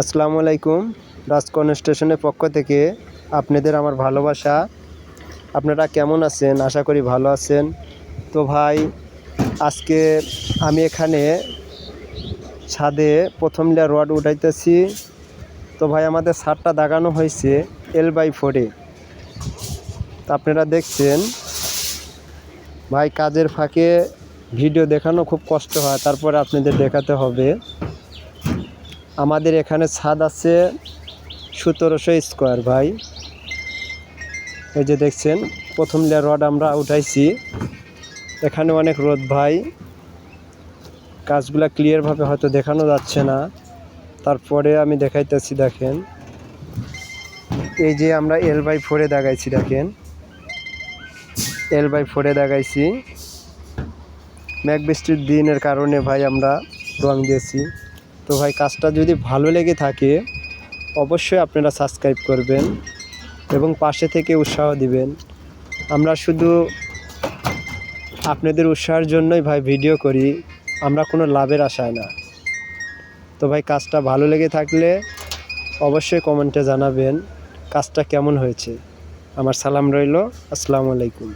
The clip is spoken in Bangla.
আসসালামু আলাইকুম। রাজ কনস্ট্রাকশনের পক্ষ থেকে আপনাদের আমার ভালোবাসা। আপনারা কেমন আছেন? আশা করি ভালো আছেন। তো ভাই, আজকে আমি এখানে ছাদে প্রথম লেয়ার রড উঠাইতেছি। তো ভাই, আমাদের ছাদটা দাগানো হয়েছে L/4-এ। তো আপনারা দেখছেন ভাই, কাজের ফাঁকে ভিডিও দেখানো খুব কষ্ট হয়, তারপরে আপনাদের দেখাতে হবে। আমাদের এখানে ছাদ আছে 1700 স্কোয়ার ভাই। এই যে দেখছেন, প্রথম লেয়ার রড আমরা উঠাইছি। এখানে অনেক রোদ ভাই, কাজগুলা ক্লিয়ারভাবে হয়তো দেখানো যাচ্ছে না, তারপরে আমি দেখাইতেছি। দেখেন, এই যে আমরা L/4-এ দাগাইছি। দেখেন, L/4-এ দাগাইছি। মেঘ বৃষ্টির দিনের কারণে ভাই আমরা রং দিয়েছি। তো ভাই, কাজটা যদি ভালো লেগে থাকে অবশ্যই আপনারা সাবস্ক্রাইব করবেন এবং পাশে থেকে উৎসাহ দিবেন। আমরা শুধু আপনাদের উৎসাহের জন্যই ভাই ভিডিও করি, আমরা কোনো লাভের আশায় না। তো ভাই, কাজটা ভালো লেগে থাকলে অবশ্যই কমেন্টে জানাবেন কাজটা কেমন হয়েছে। আমার সালাম রইল। আসসালামু আলাইকুম।